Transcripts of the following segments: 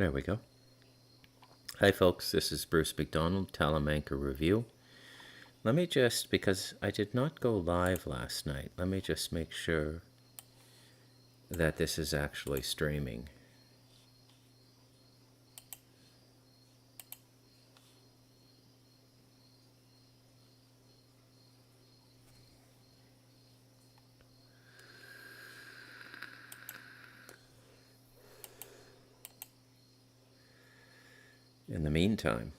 There we go. Hi, folks. This is Bruce McDonald, Talamanca Review. Let me just, because I did not go live last night, let me just make sure that this is actually streaming. In the meantime,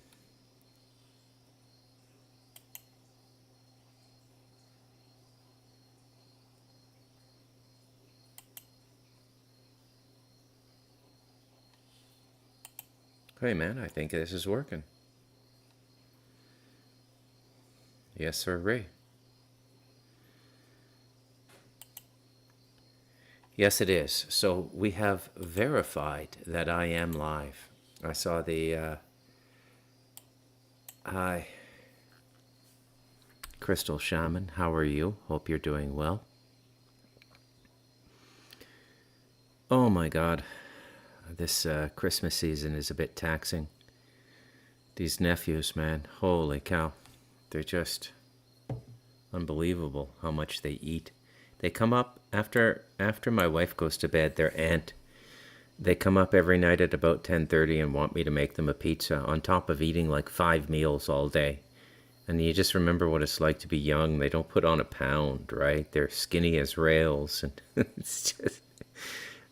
hey man, I think this is working. Yes, sir, Ray. Yes, it is. So we have verified that I am live. I saw the, hi, Crystal Shaman. How are you? Hope you're doing well. Oh my God. This Christmas season is a bit taxing. These nephews, man, holy cow. They're just unbelievable how much they eat. They come up after my wife goes to bed, their aunt, they come up every night at about 10:30 and want me to make them a pizza on top of eating like 5 meals all day. And you just remember what it's like to be young. They don't put on a pound, right? They're skinny as rails, and it's just,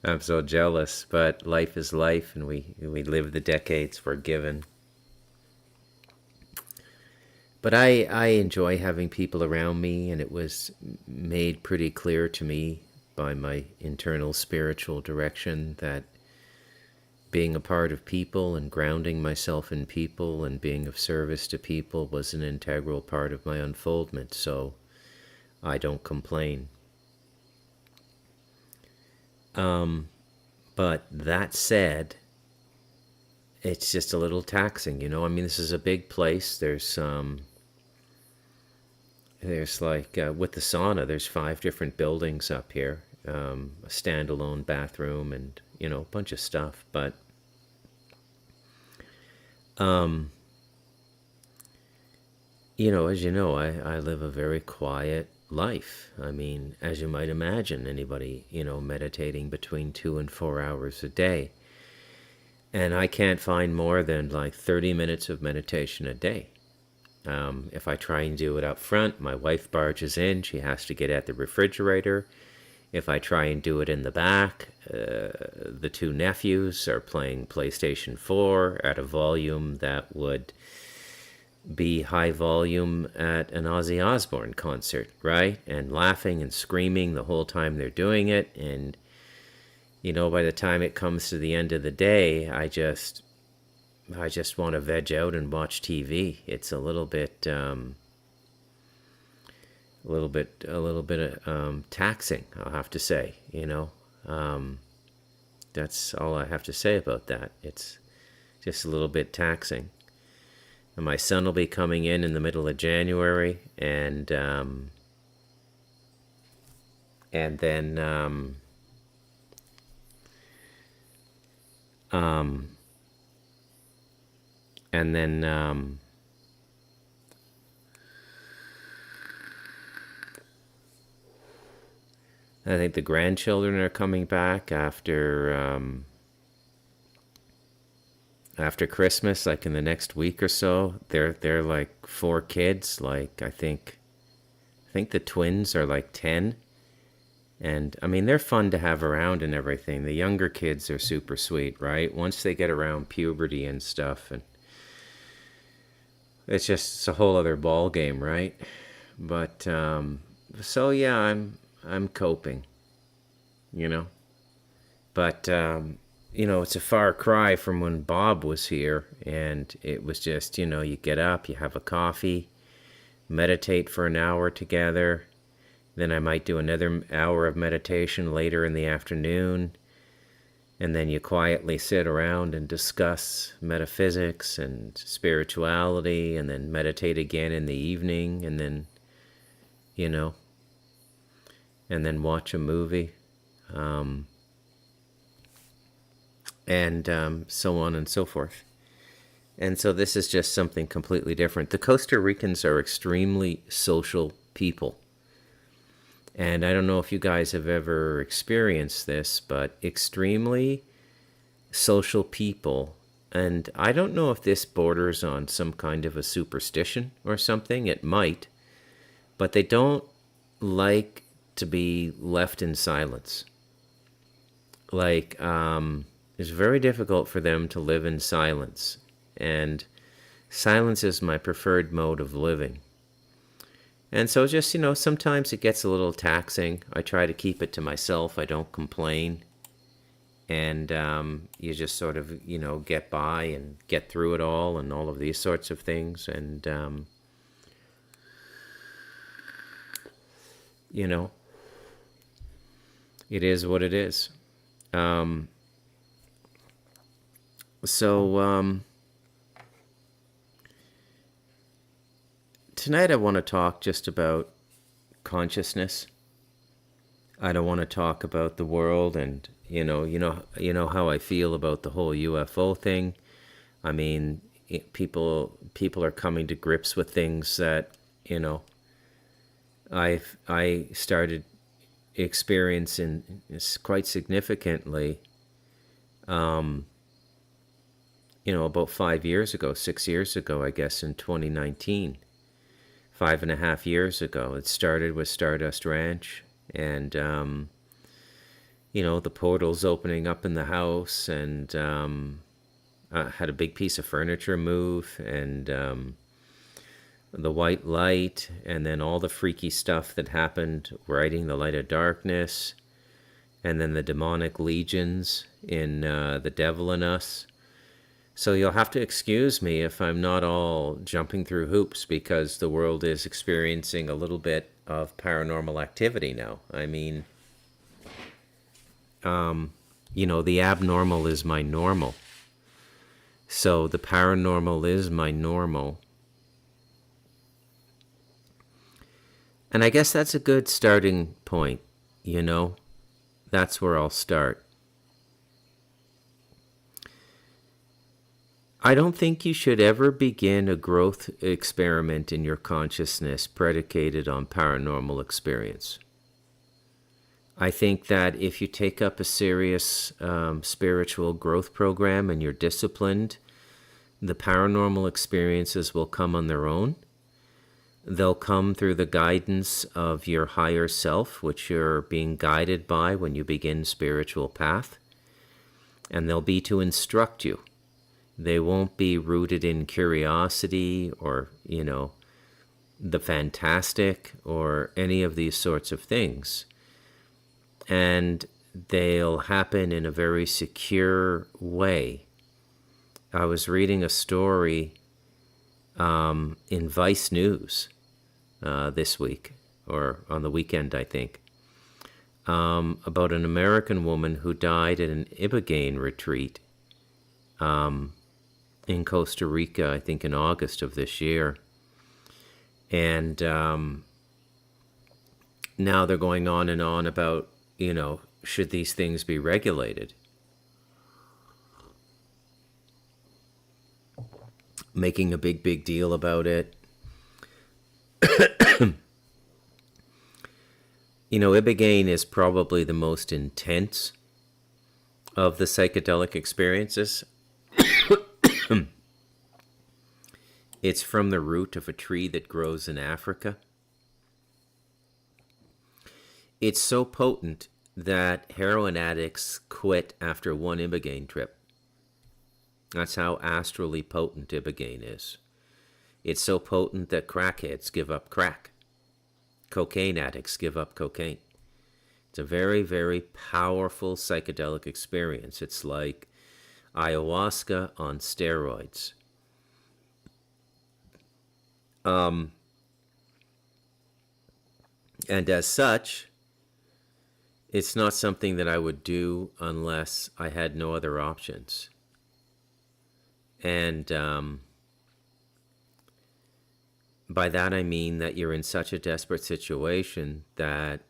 I'm so jealous. But life is life, and we live the decades we're given. But I enjoy having people around me, and it was made pretty clear to me by my internal spiritual direction that being a part of people and grounding myself in people and being of service to people was an integral part of my unfoldment, so I don't complain. But that said, it's just a little taxing, I mean, this is a big place. There's like, with the sauna, there's 5 different buildings up here, a standalone bathroom and, a bunch of stuff. But as you know, I live a very quiet life. I mean, as you might imagine, anybody, meditating between 2 and 4 hours a day. And I can't find more than like 30 minutes of meditation a day. If I try and do it up front, my wife barges in. She has to get at the refrigerator. If I try and do it in the back, the 2 nephews are playing PlayStation 4 at a volume that would be high volume at an Ozzy Osbourne concert, right? And laughing and screaming the whole time they're doing it. And, by the time it comes to the end of the day, I just want to veg out and watch TV. It's a little bit taxing, I'll have to say. That's all I have to say about that. It's just a little bit taxing. And my son will be coming in the middle of January, and then I think the grandchildren are coming back after Christmas, like in the next week or so. They're like 4 kids. Like I think the twins are like 10. And I mean, they're fun to have around and everything. The younger kids are super sweet, right? Once they get around puberty and stuff, and it's a whole other ball game, right? But so yeah, I'm coping, But it's a far cry from when Bob was here, and it was just, you get up, you have a coffee, meditate for an hour together. Then I might do another hour of meditation later in the afternoon. And then you quietly sit around and discuss metaphysics and spirituality, and then meditate again in the evening, and then, and then watch a movie. and so on and so forth. And so this is just something completely different. The Costa Ricans are extremely social people. And I don't know if you guys have ever experienced this, but extremely social people. And I don't know if this borders on some kind of a superstition or something. It might. But they don't like to be left in silence. Like, it's very difficult for them to live in silence. And silence is my preferred mode of living. And so just, sometimes it gets a little taxing. I try to keep it to myself. I don't complain. And you just sort of, get by and get through it all and all of these sorts of things. And, it is what it is. Tonight I want to talk just about consciousness. I don't want to talk about the world, and you know how I feel about the whole UFO thing. I mean, people are coming to grips with things that I started experiencing quite significantly. About 5 years ago, 6 years ago, I guess, in 2019. 5.5 years ago. It started with Stardust Ranch, and the portals opening up in the house, and I had a big piece of furniture move, and the white light, and then all the freaky stuff that happened riding the light of darkness, and then the demonic legions in The Devil in Us. So you'll have to excuse me if I'm not all jumping through hoops, because the world is experiencing a little bit of paranormal activity now. I mean, the abnormal is my normal. So the paranormal is my normal. And I guess that's a good starting point, That's where I'll start. I don't think you should ever begin a growth experiment in your consciousness predicated on paranormal experience. I think that if you take up a serious spiritual growth program and you're disciplined, the paranormal experiences will come on their own. They'll come through the guidance of your higher self, which you're being guided by when you begin spiritual path. And they'll be to instruct you. They won't be rooted in curiosity or, the fantastic or any of these sorts of things. And they'll happen in a very secure way. I was reading a story in Vice News this week, or on the weekend, I think, about an American woman who died at an Ibogaine retreat in Costa Rica, I think in August of this year. And now they're going on and on about, should these things be regulated? Making a big deal about it. Ibogaine is probably the most intense of the psychedelic experiences. It's from the root of a tree that grows in Africa. It's so potent that heroin addicts quit after one Ibogaine trip. That's how astrally potent Ibogaine is. It's so potent that crackheads give up crack. Cocaine addicts give up cocaine. It's a very, very powerful psychedelic experience. It's like ayahuasca on steroids. And as such, it's not something that I would do unless I had no other options. And by that I mean that you're in such a desperate situation that,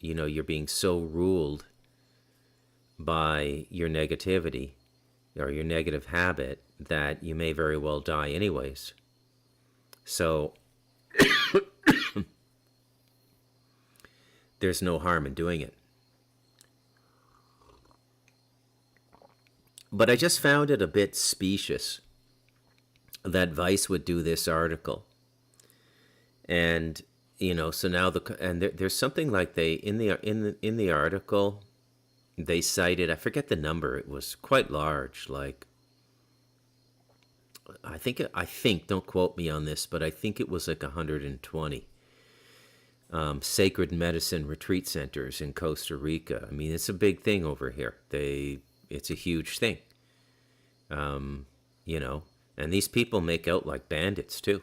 you're being so ruled by your negativity or your negative habit, that you may very well die anyways. So there's no harm in doing it. But I just found it a bit specious that Vice would do this article. And so now there's something like they in the article they cited, I forget the number, it was quite large, like I think don't quote me on this, but I think it was like 120 sacred medicine retreat centers in Costa Rica. I mean, it's a big thing over here. It's a huge thing. And these people make out like bandits too.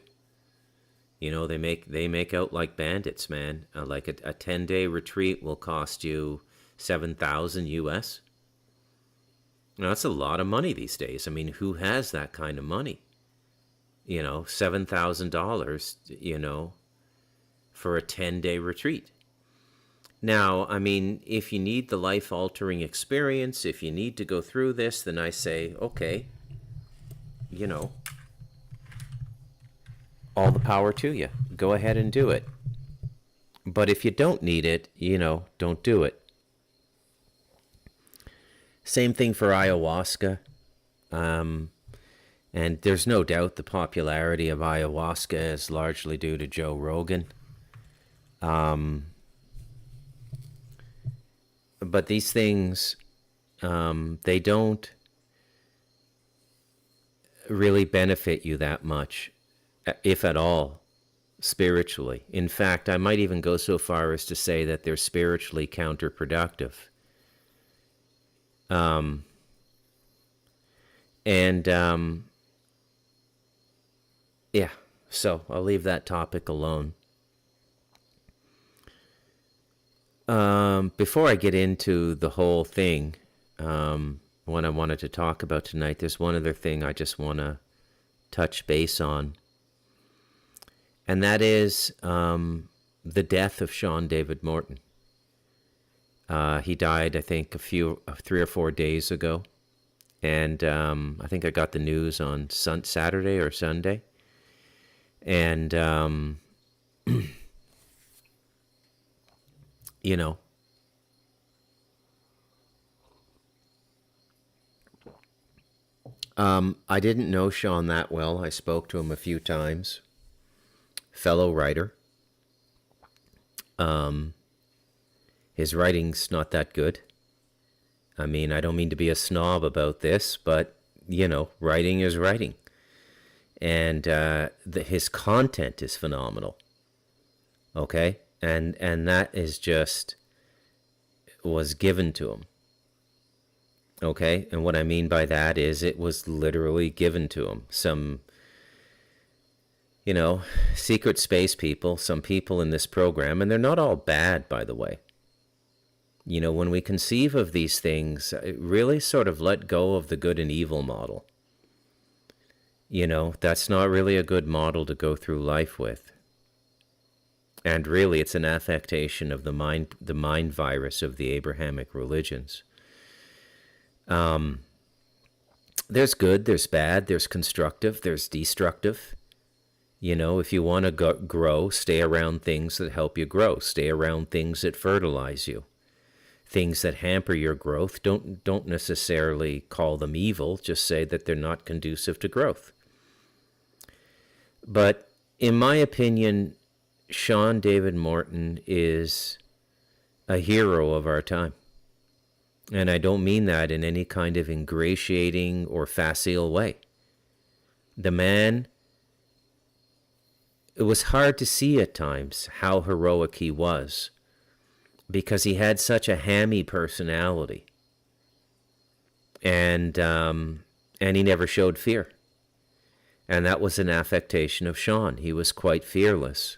They make out like bandits, man. Like a 10-day retreat will cost you $7,000 US. Now, that's a lot of money these days. I mean, who has that kind of money? $7,000, for a 10-day retreat. Now, I mean, if you need the life-altering experience, if you need to go through this, then I say, okay, all the power to you. Go ahead and do it. But if you don't need it, don't do it. Same thing for ayahuasca. And there's no doubt the popularity of ayahuasca is largely due to Joe Rogan. But these things, they don't really benefit you that much, if at all, spiritually. In fact, I might even go so far as to say that they're spiritually counterproductive. Yeah, so I'll leave that topic alone. Before I get into the whole thing, what I wanted to talk about tonight, there's one other thing I just want to touch base on. And that is the death of Sean David Morton. He died, I think, 3 or 4 days ago. And I think I got the news on Saturday or Sunday. And, I didn't know Sean that well. I spoke to him a few times. Fellow writer. His writing's not that good. I mean, I don't mean to be a snob about this, but, writing is writing. And his content is phenomenal. Okay? And that is just was given to him. Okay? And what I mean by that is it was literally given to him. Some, secret space people, some people in this program, and they're not all bad, by the way. When we conceive of these things, really sort of let go of the good and evil model. That's not really a good model to go through life with. And really, it's an affectation of the mind virus of the Abrahamic religions. There's good, there's bad, there's constructive, there's destructive. If you want to grow, stay around things that help you grow. Stay around things that fertilize you. Things that hamper your growth, don't necessarily call them evil, just say that they're not conducive to growth. But in my opinion, Sean David Morton is a hero of our time. And I don't mean that in any kind of ingratiating or facile way. The man, it was hard to see at times how heroic he was, because he had such a hammy personality. And he never showed fear. And that was an affectation of Sean. He was quite fearless.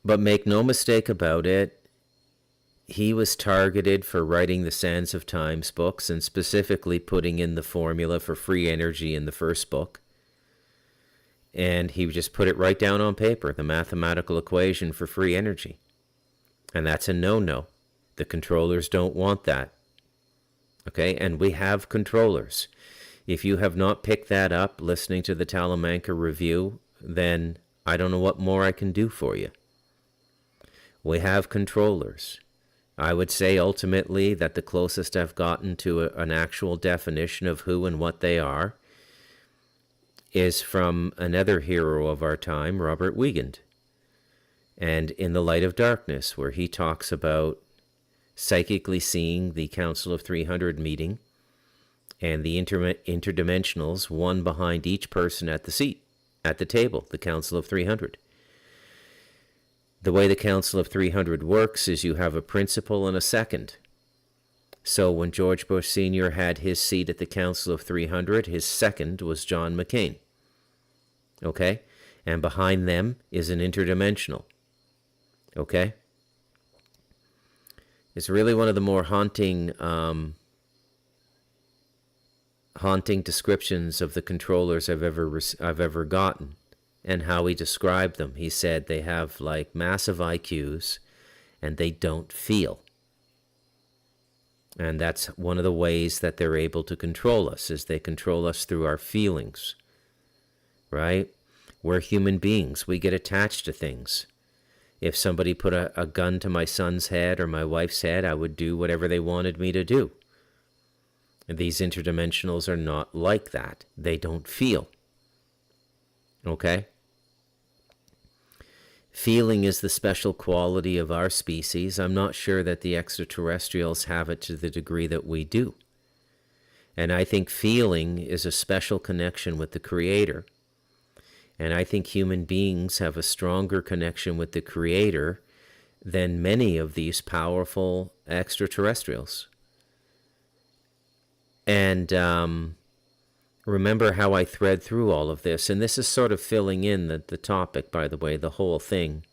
But make no mistake about it, he was targeted for writing the Sands of Times books and specifically putting in the formula for free energy in the first book. And he just put it right down on paper, the mathematical equation for free energy. And that's a no-no. The controllers don't want that. Okay, and we have controllers. If you have not picked that up listening to the Talamanca review, then I don't know what more I can do for you. We have controllers. I would say ultimately that the closest I've gotten to an actual definition of who and what they are is from another hero of our time, Robert Wiegand, and In the Light of Darkness, where he talks about psychically seeing the Council of 300 meeting and the interdimensionals, one behind each person at the seat, at the table, the Council of 300. The way the Council of 300 works is you have a principal and a second. So when George Bush Sr. had his seat at the Council of 300, his second was John McCain. Okay? And behind them is an interdimensional. Okay? It's really one of the more haunting descriptions of the controllers I've ever gotten, and how he described them. He said they have like massive IQs and they don't feel. And that's one of the ways that they're able to control us, is they control us through our feelings, right? We're human beings. We get attached to things. If somebody put a gun to my son's head or my wife's head, I would do whatever they wanted me to do. And these interdimensionals are not like that. They don't feel. Okay? Feeling is the special quality of our species. I'm not sure that the extraterrestrials have it to the degree that we do. And I think feeling is a special connection with the Creator. And I think human beings have a stronger connection with the Creator than many of these powerful extraterrestrials. And remember how I thread through all of this, and this is sort of filling in the topic, by the way, the whole thing.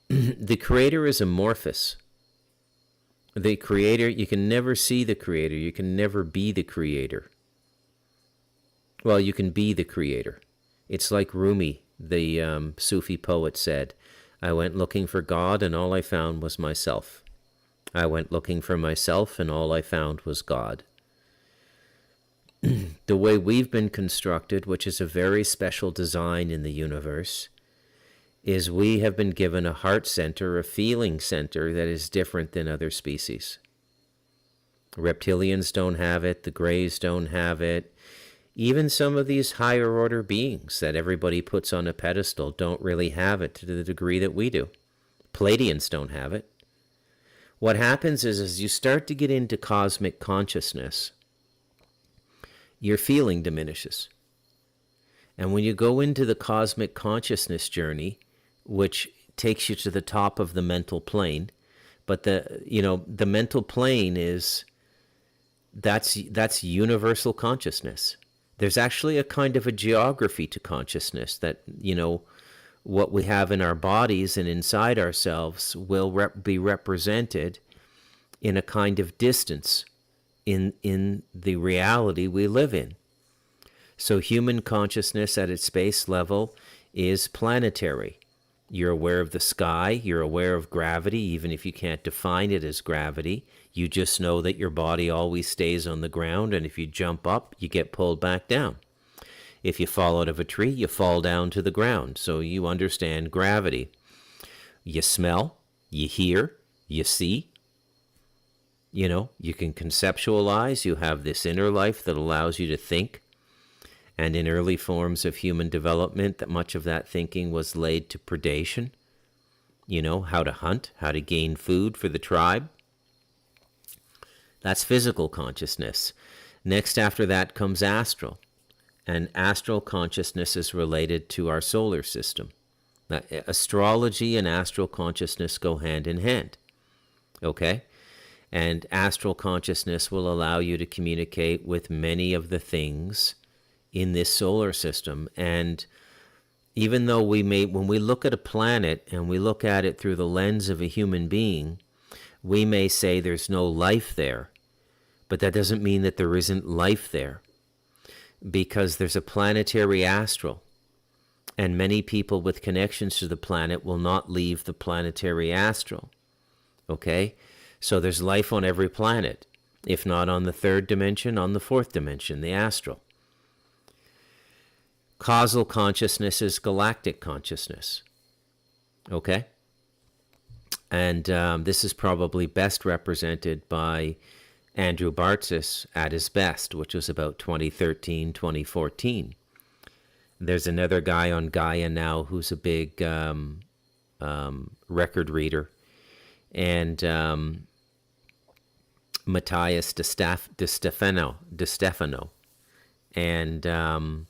The Creator is amorphous. The Creator, you can never see the Creator. You can never be the Creator. Well, you can be the Creator. It's like Rumi, the Sufi poet, said, I went looking for God and all I found was myself. I went looking for myself and all I found was God. The way we've been constructed, which is a very special design in the universe, is we have been given a heart center, a feeling center that is different than other species. Reptilians don't have it, the Greys don't have it. Even some of these higher order beings that everybody puts on a pedestal don't really have it to the degree that we do. Pleiadians don't have it. What happens is as you start to get into cosmic consciousness, your feeling diminishes. And when you go into the cosmic consciousness journey, which takes you to the top of the mental plane, but the mental plane is, that's universal consciousness. There's actually a kind of a geography to consciousness that, what we have in our bodies and inside ourselves will be represented in a kind of distance in the reality we live in. So human consciousness at its base level is planetary. You're aware of the sky, you're aware of gravity, even if you can't define it as gravity. You just know that your body always stays on the ground, and if you jump up, you get pulled back down. If you fall out of a tree, you fall down to the ground. So you understand gravity. You smell, you hear, you see. You can conceptualize. You have this inner life that allows you to think. And in early forms of human development, that much of that thinking was laid to predation. How to hunt, how to gain food for the tribe. That's physical consciousness. Next after that comes astral. And astral consciousness is related to our solar system. Now, astrology and astral consciousness go hand in hand. Okay? And astral consciousness will allow you to communicate with many of the things in this solar system. And even though when we look at a planet and we look at it through the lens of a human being, we may say there's no life there. But that doesn't mean that there isn't life there. Because there's a planetary astral. And many people with connections to the planet will not leave the planetary astral. Okay? So there's life on every planet. If not on the third dimension, on the fourth dimension, the astral. Causal consciousness is galactic consciousness. Okay? And this is probably best represented by Andrew Bartzis at his best, which was about 2013, 2014. There's another guy on Gaia now who's a big record reader. And Matthias De Stefano. And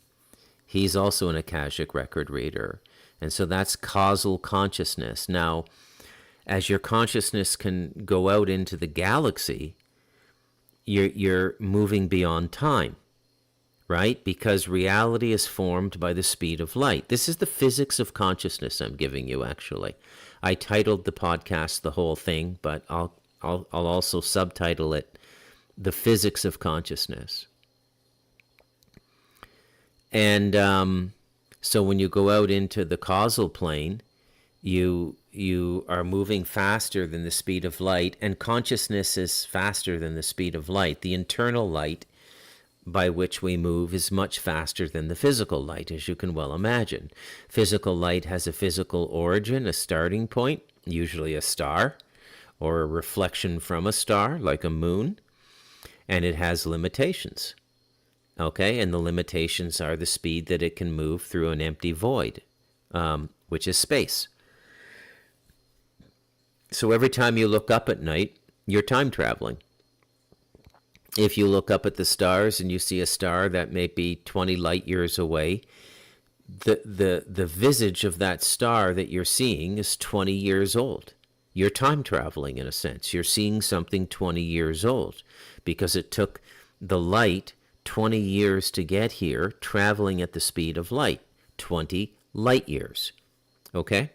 he's also an Akashic record reader. And so that's causal consciousness. Now, as your consciousness can go out into the galaxy, you're moving beyond time, right? Because reality is formed by the speed of light. This is the physics of consciousness I'm giving you, actually. I titled the podcast the whole thing, but I'll also subtitle it The Physics of Consciousness. And so when you go out into the causal plane, you are moving faster than the speed of light, and consciousness is faster than the speed of light. The internal light by which we move is much faster than the physical light, as you can well imagine. Physical light has a physical origin, a starting point, usually a star, or a reflection from a star, like a moon, and it has limitations. Okay, and the limitations are the speed that it can move through an empty void, which is space. So every time you look up at night, you're time traveling. If you look up at the stars and you see a star that may be 20 light years away, the visage of that star that you're seeing is 20 years old. You're time traveling in a sense. You're seeing something 20 years old because it took the light 20 years to get here, traveling at the speed of light, 20 light years. Okay?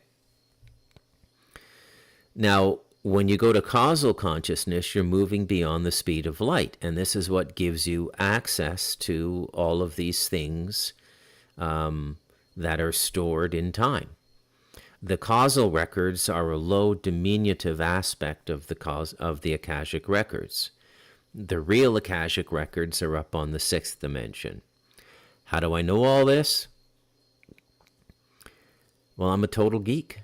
Now, when you go to causal consciousness, you're moving beyond the speed of light, and this is what gives you access to all of these things that are stored in time. The causal records are a low diminutive aspect of the Akashic records. The real Akashic records are up on the sixth dimension. How do I know all this? Well, I'm a total geek.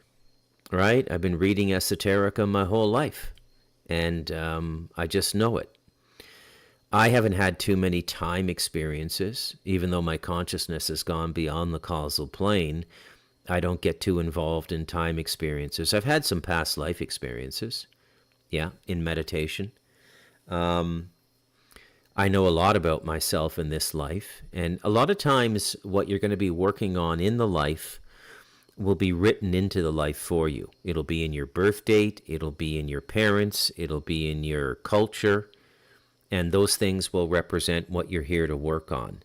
Right? I've been reading esoterica my whole life, and I just know it. I haven't had too many time experiences, even though my consciousness has gone beyond the causal plane. I don't get too involved in time experiences. I've had some past life experiences, in meditation. I know a lot about myself in this life, and a lot of times what you're going to be working on in the life will be written into the life for you. It'll be in your birth date, it'll be in your parents, it'll be in your culture, and those things will represent what you're here to work on.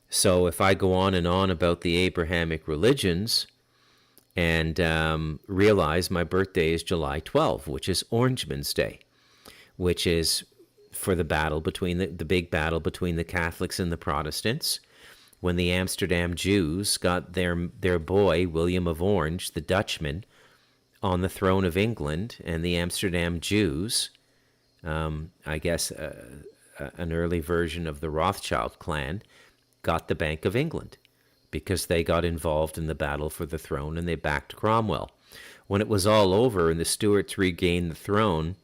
So if I go on and on about the Abrahamic religions and realize my birthday is July 12, which is Orangeman's Day, which is for the battle between the big battle between the Catholics and the Protestants, when the Amsterdam Jews got their boy, William of Orange, the Dutchman, on the throne of England, and the Amsterdam Jews, I guess an early version of the Rothschild clan, got the Bank of England because they got involved in the battle for the throne and they backed Cromwell. When it was all over and the Stuarts regained the throne,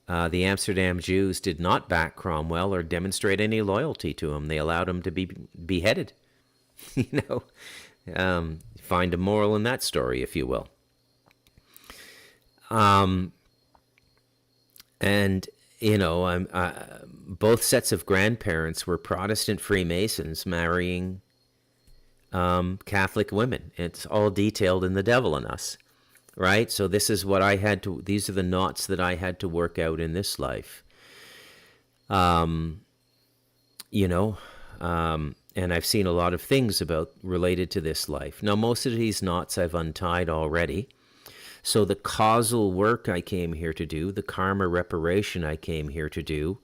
the Amsterdam Jews did not back Cromwell or demonstrate any loyalty to him. They allowed him to be beheaded. Find a moral in that story, if you will. Both sets of grandparents were Protestant Freemasons marrying Catholic women. It's all detailed in The Devil in Us. Right? So this is what these are the knots that I had to work out in this life. And I've seen a lot of things related to this life. Now, most of these knots I've untied already. So the causal work I came here to do, the karma reparation I came here to do,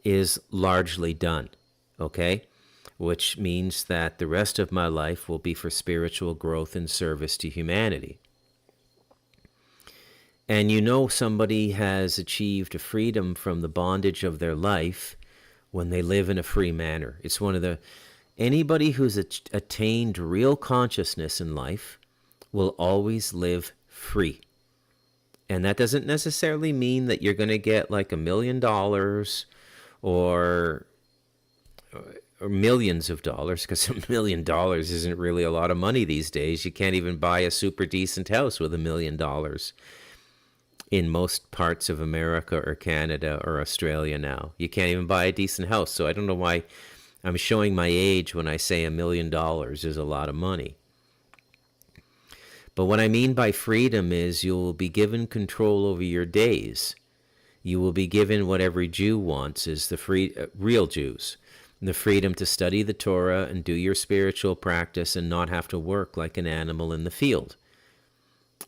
is largely done. Okay? Which means that the rest of my life will be for spiritual growth and service to humanity. And you know somebody has achieved a freedom from the bondage of their life when they live in a free manner. It's one of the anybody who's attained real consciousness in life will always live free. And that doesn't necessarily mean that you're going to get like $1 million or millions of dollars, because $1 million isn't really a lot of money these days. You can't even buy a super decent house with $1 million in most parts of America or Canada or Australia now. You can't even buy a decent house. So I don't know why I'm showing my age when I say $1 million is a lot of money. But what I mean by freedom is you will be given control over your days. You will be given what every Jew wants, is the real Jews, the freedom to study the Torah and do your spiritual practice and not have to work like an animal in the field.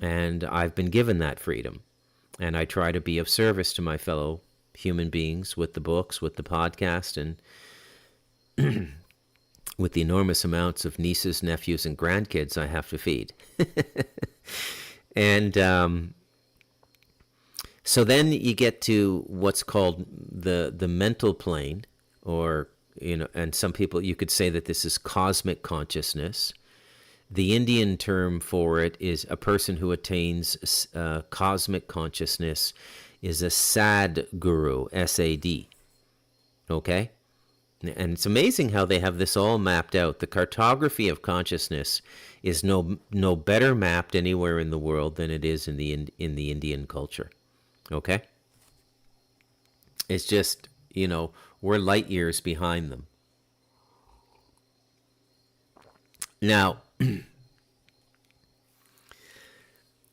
And I've been given that freedom. And I try to be of service to my fellow human beings with the books, with the podcast, and with the enormous amounts of nieces, nephews, and grandkids I have to feed. And so then you get to what's called the mental plane, or, and some people, you could say that this is cosmic consciousness. The Indian term for it is a person who attains cosmic consciousness is a Sadguru, S-A-D. Okay? And it's amazing how they have this all mapped out. The cartography of consciousness is no better mapped anywhere in the world than it is in the Indian culture. Okay? It's just, we're light years behind them. Now,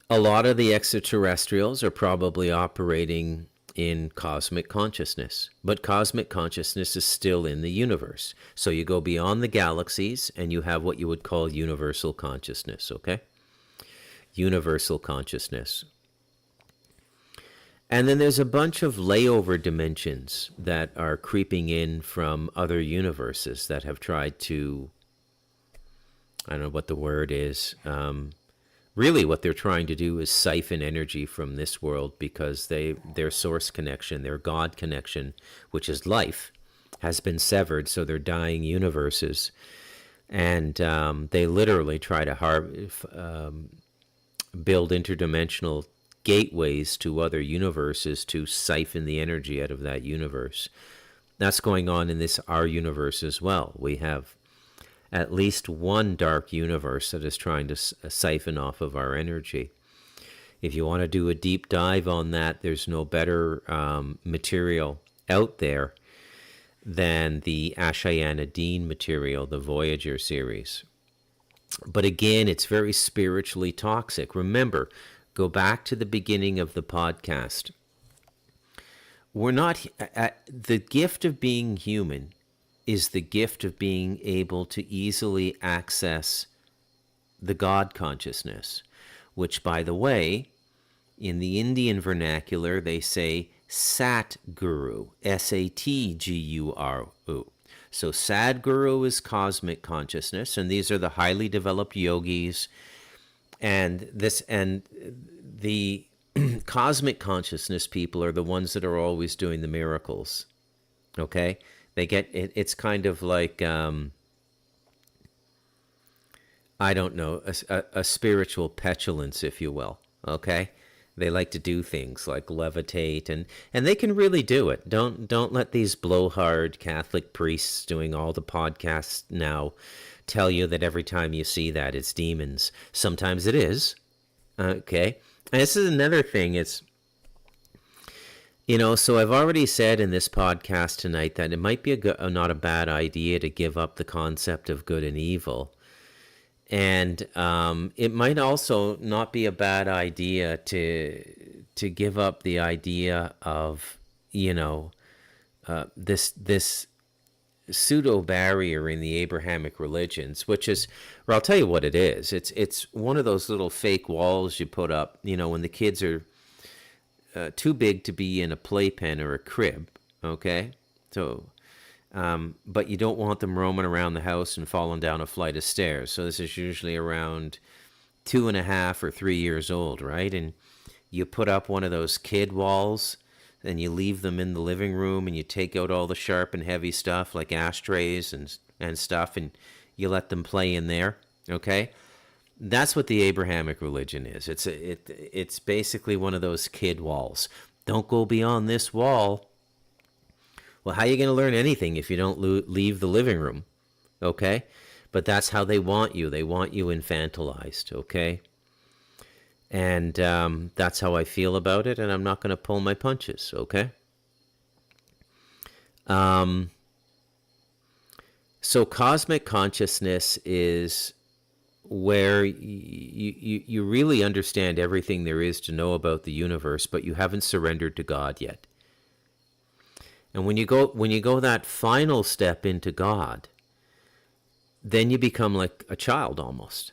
a lot of the extraterrestrials are probably operating in cosmic consciousness, but cosmic consciousness is still in the universe. So you go beyond the galaxies and you have what you would call universal consciousness, okay? Universal consciousness. And then there's a bunch of layover dimensions that are creeping in from other universes that have tried to, I don't know what the word is, really what they're trying to do is siphon energy from this world, because their source connection, their God connection, which is life, has been severed. So they're dying universes. And they literally try to build interdimensional gateways to other universes to siphon the energy out of that universe. That's going on in our universe as well. We have at least one dark universe that is trying to siphon off of our energy. If you want to do a deep dive on that, there's no better material out there than the Ashayana Dean material, the Voyager series. But again, it's very spiritually toxic. Remember, go back to the beginning of the podcast. We're not, the gift of being human is the gift of being able to easily access the God consciousness, which, by the way, in the Indian vernacular, they say Satguru, S-A-T-G-U-R-U. So Sadguru is cosmic consciousness, and these are the highly developed yogis, and the cosmic consciousness people are the ones that are always doing the miracles. Okay? They get it. It's kind of like I don't know, a spiritual petulance, if you will. Okay, they like to do things like levitate, and they can really do it. Don't let these blowhard Catholic priests doing all the podcasts now tell you that every time you see that it's demons. Sometimes it is. Okay, and this is another thing. It's, so I've already said in this podcast tonight that it might be not a bad idea to give up the concept of good and evil. And it might also not be a bad idea to give up the idea of, this pseudo barrier in the Abrahamic religions, which is, or I'll tell you what it is. It's one of those little fake walls you put up, when the kids are too big to be in a playpen or a crib, okay? So, but you don't want them roaming around the house and falling down a flight of stairs. So this is usually around 2.5 or 3 years old, right? And you put up one of those kid walls and you leave them in the living room, and you take out all the sharp and heavy stuff like ashtrays and stuff, and you let them play in there, okay? That's what the Abrahamic religion is. It's basically one of those kid walls. Don't go beyond this wall. Well, how are you going to learn anything if you don't leave the living room, okay? But that's how they want you. They want you infantilized, okay? And that's how I feel about it, and I'm not going to pull my punches, okay? So cosmic consciousness is where you really understand everything there is to know about the universe, but you haven't surrendered to God yet. And when you go that final step into God, then you become like a child almost.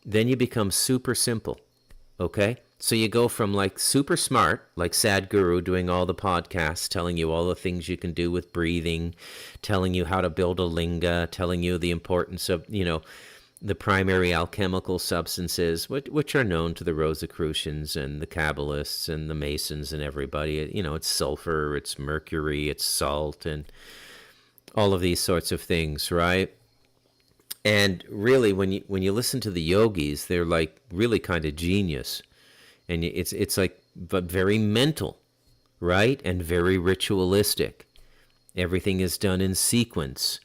Then you become super simple. Okay? So you go from like super smart, like Sadhguru doing all the podcasts, telling you all the things you can do with breathing, telling you how to build a linga, telling you the importance of, the primary alchemical substances, which are known to the Rosicrucians and the Kabbalists and the Masons and everybody. It's sulfur, it's mercury, it's salt, and all of these sorts of things, right? And really, when you listen to the yogis, they're like really kind of genius, and it's like, but very mental, right? And very ritualistic. Everything is done in sequence.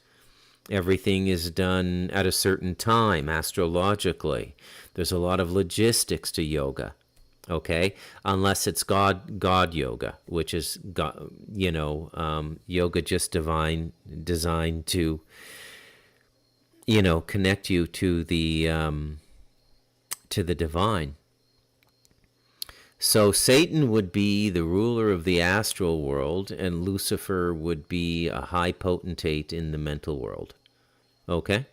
Everything is done at a certain time, astrologically. There's a lot of logistics to yoga, okay? Unless it's God yoga, which is God, yoga just designed to, connect you to the divine. So Satan would be the ruler of the astral world, and Lucifer would be a high potentate in the mental world. Okay?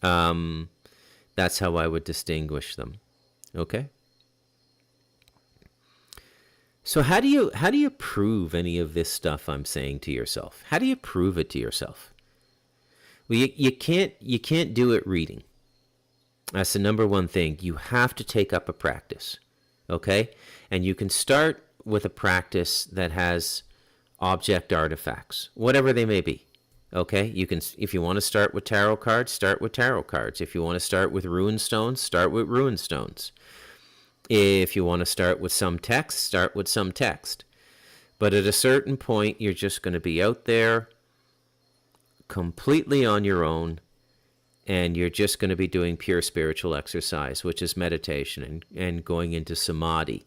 That's how I would distinguish them. Okay? So how do you prove any of this stuff I'm saying to yourself? How do you prove it to yourself? Well, you can't do it reading. That's the number one thing. You have to take up a practice. Okay? And you can start with a practice that has object artifacts, whatever they may be. Okay? You can, if you want to start with tarot cards, start with tarot cards. If you want to start with rune stones, start with rune stones. If you want to start with some text, start with some text. But at a certain point, you're just going to be out there completely on your own, and you're just going to be doing pure spiritual exercise, which is meditation, and going into samadhi,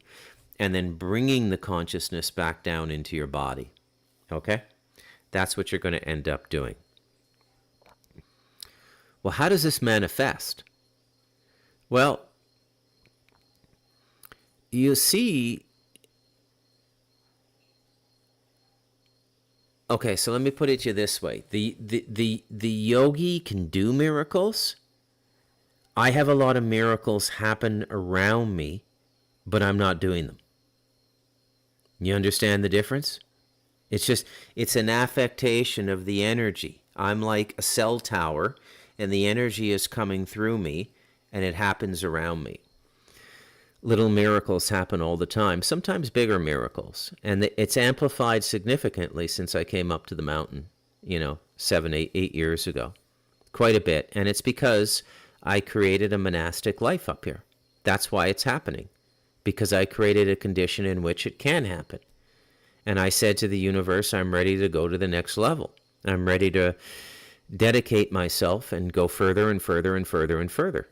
and then bringing the consciousness back down into your body. Okay? That's what you're going to end up doing. Well, how does this manifest? Well, you see, okay, so let me put it to you this way. The yogi can do miracles. I have a lot of miracles happen around me, but I'm not doing them. You understand the difference? It's an affectation of the energy. I'm like a cell tower, and the energy is coming through me, and it happens around me. Little miracles happen all the time, sometimes bigger miracles. And it's amplified significantly since I came up to the mountain, 8 years ago. Quite a bit. And it's because I created a monastic life up here. That's why it's happening. Because I created a condition in which it can happen. And I said to the universe, I'm ready to go to the next level. I'm ready to dedicate myself and go further and further and further and further.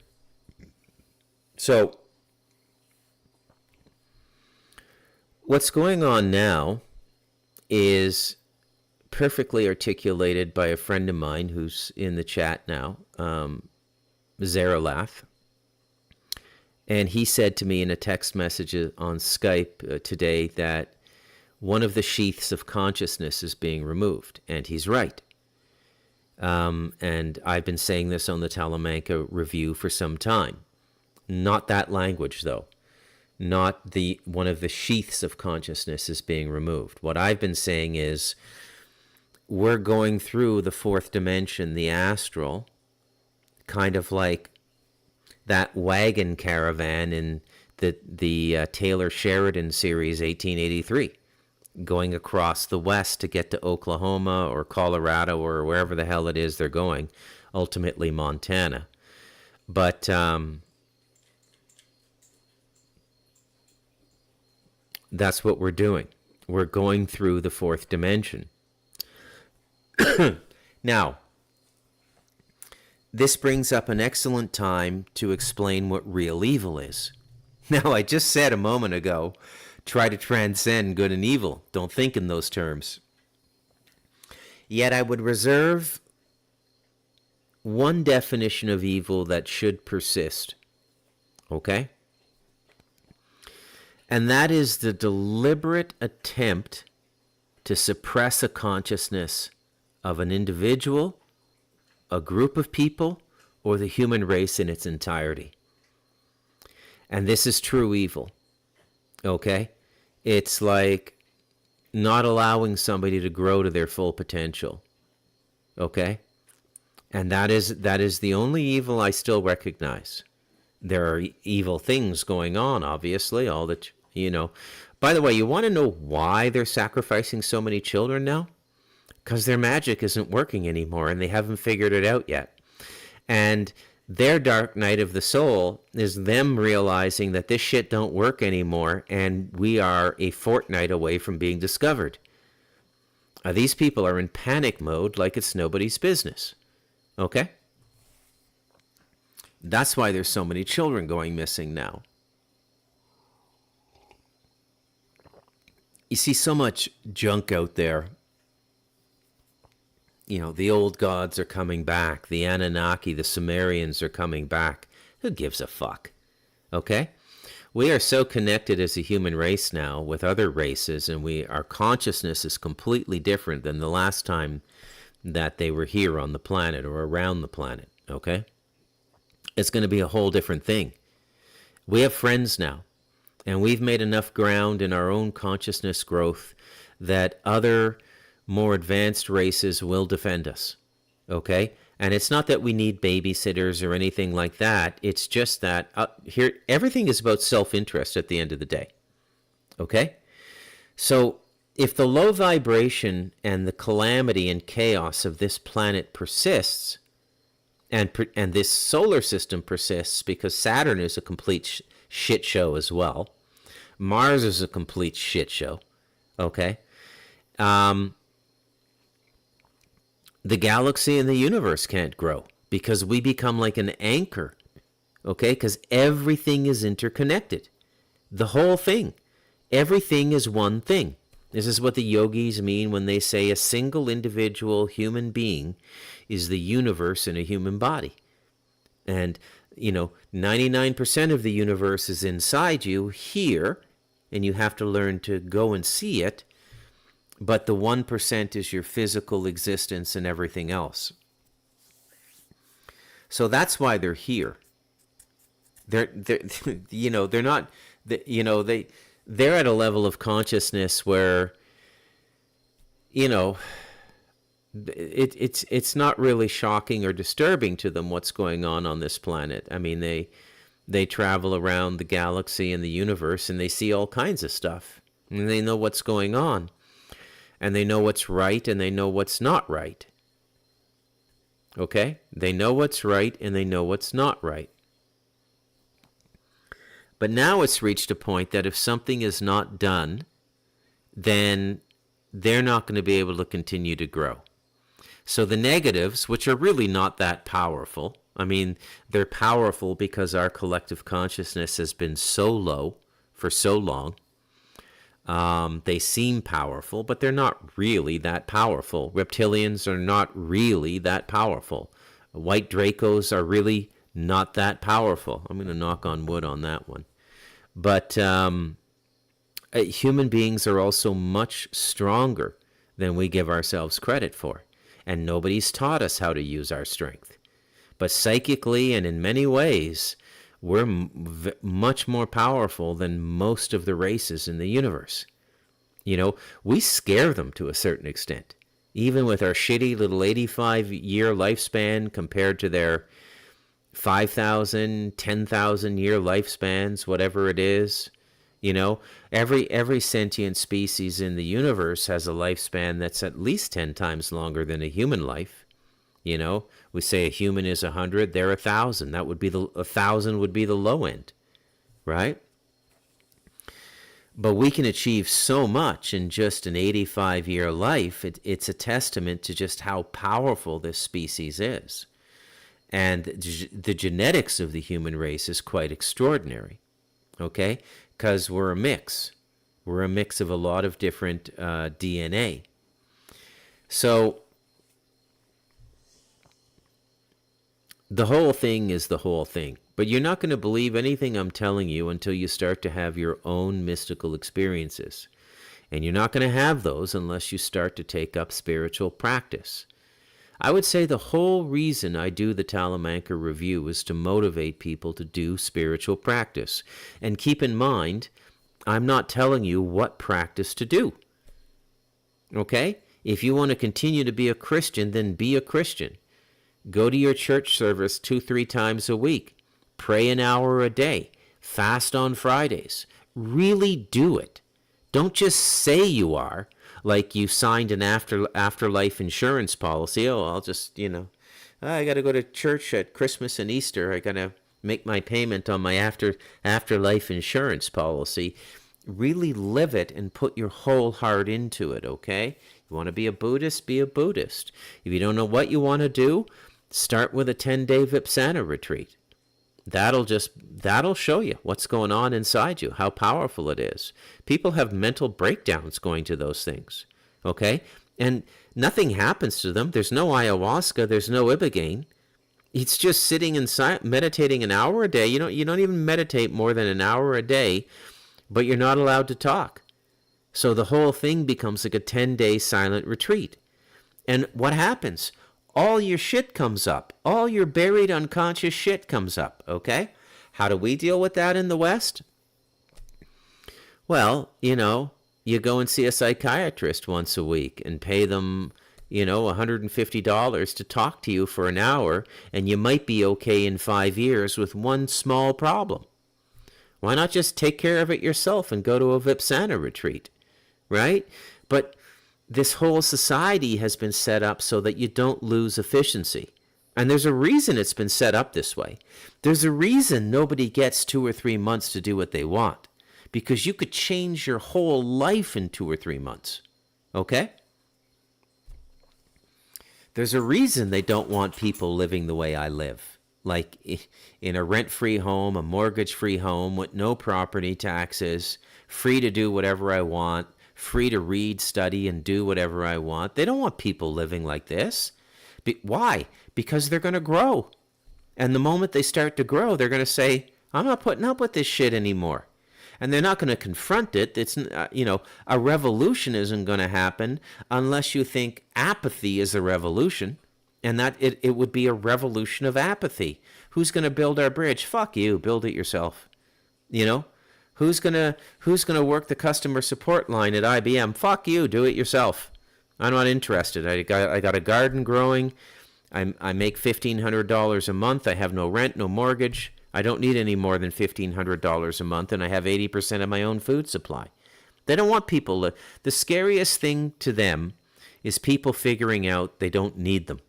So what's going on now is perfectly articulated by a friend of mine who's in the chat now, Zaralath. And he said to me in a text message on Skype today that one of the sheaths of consciousness is being removed. And he's right. And I've been saying this on the Talamanca review for some time. Not that language, though. Not one of the sheaths of consciousness is being removed. What I've been saying is we're going through the fourth dimension, the astral, kind of like that wagon caravan in the Taylor Sheridan series, 1883, going across the West to get to Oklahoma or Colorado or wherever the hell it is they're going, ultimately Montana. But that's what we're doing. We're going through the fourth dimension. Now, this brings up an excellent time to explain what real evil is. Now, I just said a moment ago, try to transcend good and evil. Don't think in those terms. Yet I would reserve one definition of evil that should persist. Okay? And that is the deliberate attempt to suppress a consciousness of an individual, a group of people, or the human race in its entirety. And this is true evil. Okay? It's like not allowing somebody to grow to their full potential. Okay? And that is the only evil I still recognize. There are evil things going on, obviously, all that, you know. By the way, you want to know why they're sacrificing so many children now? Because their magic isn't working anymore, and they haven't figured it out yet. And their dark night of the soul is them realizing that this shit don't work anymore, and we are a fortnight away from being discovered. These people are in panic mode like it's nobody's business. Okay? That's why there's so many children going missing now. You see so much junk out there. You know, the old gods are coming back. The Anunnaki, the Sumerians are coming back. Who gives a fuck? Okay? We are so connected as a human race now with other races, and our consciousness is completely different than the last time that they were here on the planet or around the planet. Okay? It's going to be a whole different thing. We have friends now, and we've made enough ground in our own consciousness growth that other more advanced races will defend us. Okay? And it's not that we need babysitters or anything like that. It's just that here everything is about self-interest at the end of the day. Okay? So if the low vibration and the calamity and chaos of this planet persists, and this solar system persists, because Saturn is a complete shit show as well. Mars is a complete shit show. Okay? The galaxy and the universe can't grow because we become like an anchor. Okay? Because everything is interconnected. The whole thing. Everything is one thing. This is what the yogis mean when they say a single individual human being is the universe in a human body. And, 99% of the universe is inside you here, and you have to learn to go and see it. But the 1% is your physical existence and everything else. So that's why they're here. They're not, they're at a level of consciousness where, it's not really shocking or disturbing to them what's going on this planet. I mean, they travel around the galaxy and the universe, and they see all kinds of stuff, and they know what's going on, and they know what's right, and they know what's not right. Okay? They know what's right, and they know what's not right. But now it's reached a point that if something is not done, then they're not going to be able to continue to grow. So the negatives, which are really not that powerful, I mean, they're powerful because our collective consciousness has been so low for so long. They seem powerful, but they're not really that powerful. Reptilians are not really that powerful. White Dracos are really not that powerful. I'm going to knock on wood on that one. But human beings are also much stronger than we give ourselves credit for. And nobody's taught us how to use our strength. But psychically and in many ways, we're much more powerful than most of the races in the universe. We scare them to a certain extent. Even with our shitty little 85-year lifespan compared to their 5,000, 10,000 year lifespans, whatever it is. You know, every sentient species in the universe has a lifespan that's at least 10 times longer than a human life. You know, we say a human is 100, they're 1,000. That would be 1,000 would be the low end, right? But we can achieve so much in just an 85-year life. It's a testament to just how powerful this species is. And the genetics of the human race is quite extraordinary, okay? Because we're a mix. We're a mix of a lot of different DNA. So the whole thing is the whole thing. But you're not going to believe anything I'm telling you until you start to have your own mystical experiences. And you're not going to have those unless you start to take up spiritual practice. I would say the whole reason I do the Talamanca Review is to motivate people to do spiritual practice. And keep in mind, I'm not telling you what practice to do. Okay? If you want to continue to be a Christian, then be a Christian. Go to your church service 2-3 times a week. Pray an hour a day. Fast on Fridays. Really do it. Don't just say you are, like you signed an afterlife insurance policy. Oh, I'll just, I got to go to church at Christmas and Easter. I got to make my payment on my afterlife insurance policy. Really live it and put your whole heart into it, okay? You want to be a Buddhist? Be a Buddhist. If you don't know what you want to do, start with a 10-day Vipassana retreat. That'll show you what's going on inside you, how powerful it is. People have mental breakdowns going to those things, okay? And nothing happens to them. There's no ayahuasca. There's no ibogaine. It's just sitting and meditating an hour a day. You don't even meditate more than an hour a day, but you're not allowed to talk. So the whole thing becomes like a 10-day silent retreat. And what happens? All your shit comes up. All your buried unconscious shit comes up, okay? How do we deal with that in the West? Well, you go and see a psychiatrist once a week and pay them, $150 to talk to you for an hour, and you might be okay in 5 years with one small problem. Why not just take care of it yourself and go to a Vipassana retreat, right? But this whole society has been set up so that you don't lose efficiency. And there's a reason it's been set up this way. There's a reason nobody gets 2 or 3 months to do what they want. Because you could change your whole life in 2 or 3 months. Okay? There's a reason they don't want people living the way I live. Like in a rent-free home, a mortgage-free home with no property taxes, free to do whatever I want, free to read, study, and do whatever I want. They don't want people living like this. Why? Because they're going to grow. And the moment they start to grow, they're going to say, I'm not putting up with this shit anymore. And they're not going to confront it. It's, a revolution isn't going to happen unless you think apathy is a revolution. And that it would be a revolution of apathy. Who's going to build our bridge? Fuck you. Build it yourself. Who's gonna work the customer support line at IBM? Fuck you, do it yourself. I'm not interested. I got a garden growing. I make $1,500 a month. I have no rent, no mortgage. I don't need any more than $1,500 a month, and I have 80% of my own food supply. They don't want people. The scariest thing to them is people figuring out they don't need them.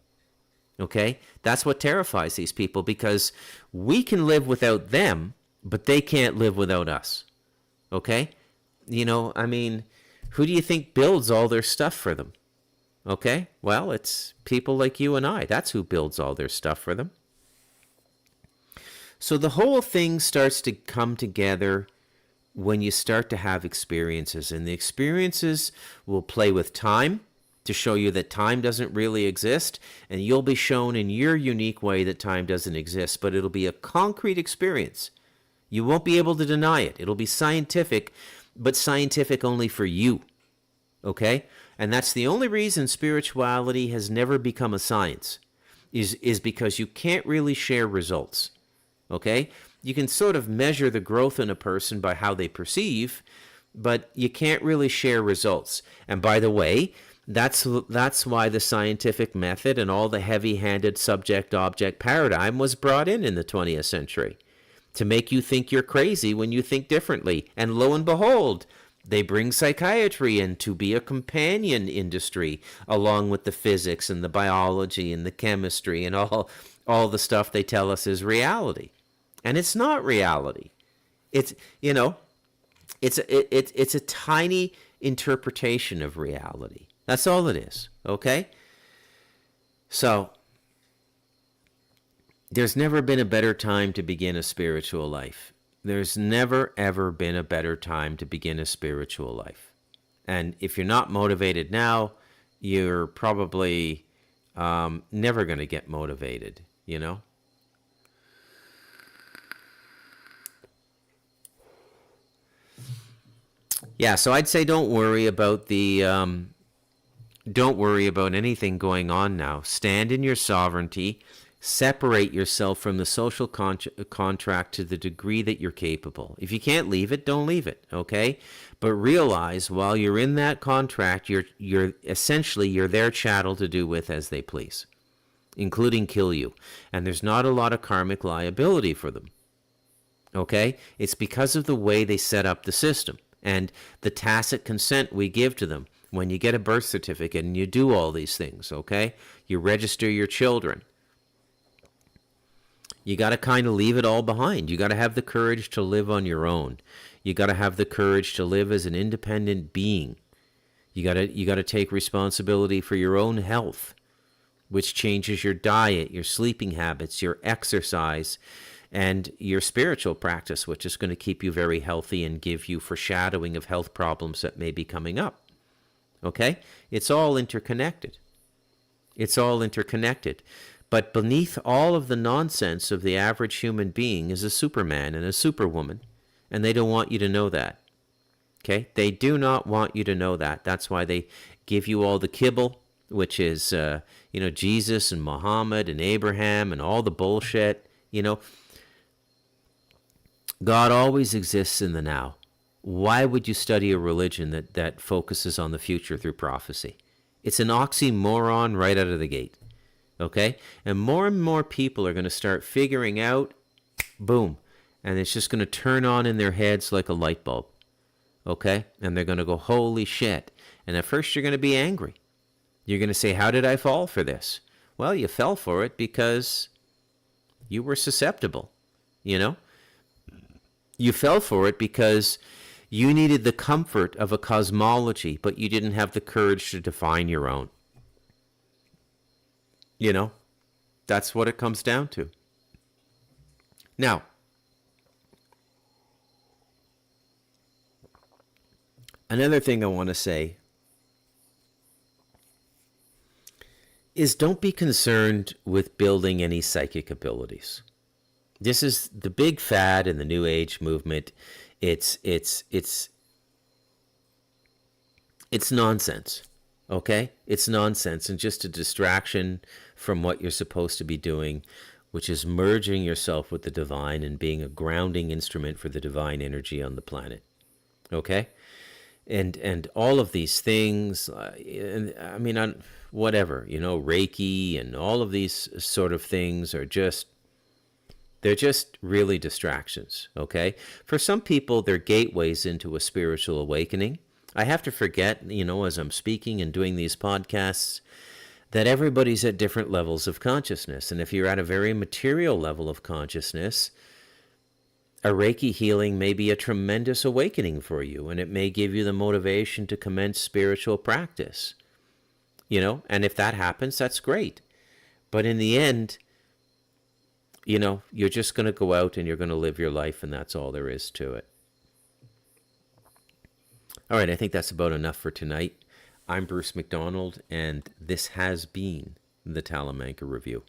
Okay? That's what terrifies these people, because we can live without them, but they can't live without us. Okay? Who do you think builds all their stuff for them? Okay? Well, it's people like you and I. That's who builds all their stuff for them. So the whole thing starts to come together when you start to have experiences. And the experiences will play with time to show you that time doesn't really exist. And you'll be shown in your unique way that time doesn't exist. But it'll be a concrete experience. You won't be able to deny it. It'll be scientific, but scientific only for you. Okay? And that's the only reason spirituality has never become a science, is because you can't really share results. Okay? You can sort of measure the growth in a person by how they perceive, but you can't really share results. And by the way, That's why the scientific method and all the heavy-handed subject-object paradigm was brought in the 20th century to make you think you're crazy when you think differently. And lo and behold, they bring psychiatry in to be a companion industry along with the physics and the biology and the chemistry and all the stuff they tell us is reality. And it's not reality. It's, you know, it's a tiny interpretation of reality. That's all it is, okay? So, there's never been a better time to begin a spiritual life. There's never, ever been a better time to begin a spiritual life. And if you're not motivated now, you're probably never going to get motivated, you know? Yeah, so I'd say don't worry about don't worry about anything going on now. Stand in your sovereignty. Separate yourself from the social contract to the degree that you're capable. If you can't leave it, don't leave it, okay? But realize while you're in that contract, you're essentially you're their chattel to do with as they please, including kill you. And there's not a lot of karmic liability for them, okay? It's because of the way they set up the system and the tacit consent we give to them. When you get a birth certificate and you do all these things, okay? You register your children. You got to kind of leave it all behind. You got to have the courage to live on your own. You got to have the courage to live as an independent being. You got to take responsibility for your own health, which changes your diet, your sleeping habits, your exercise, and your spiritual practice, which is going to keep you very healthy and give you foreshadowing of health problems that may be coming up. Okay? It's all interconnected. It's all interconnected. But beneath all of the nonsense of the average human being is a Superman and a Superwoman, and they don't want you to know that. Okay? They do not want you to know that. That's why they give you all the kibble, which is, Jesus and Muhammad and Abraham and all the bullshit. God always exists in the now. Why would you study a religion that focuses on the future through prophecy? It's an oxymoron right out of the gate. Okay? And more people are going to start figuring out, boom, and it's just going to turn on in their heads like a light bulb. Okay? And they're going to go, holy shit. And at first you're going to be angry. You're going to say, how did I fall for this? Well, you fell for it because you were susceptible. You fell for it because you needed the comfort of a cosmology, but you didn't have the courage to define your own. That's what it comes down to. Now, another thing I want to say is don't be concerned with building any psychic abilities. This is the big fad in the New Age movement. It's nonsense. Okay? It's nonsense and just a distraction from what you're supposed to be doing, which is merging yourself with the divine and being a grounding instrument for the divine energy on the planet. Okay? And all of these things, whatever, Reiki and all of these sort of things are they're just really distractions, okay? For some people, they're gateways into a spiritual awakening. I have to forget, as I'm speaking and doing these podcasts, that everybody's at different levels of consciousness. And if you're at a very material level of consciousness, a Reiki healing may be a tremendous awakening for you, and it may give you the motivation to commence spiritual practice. And if that happens, that's great. But in the end, you're just going to go out and you're going to live your life, and that's all there is to it. All right, I think that's about enough for tonight. I'm Bruce McDonald, and this has been the Talamanca Review.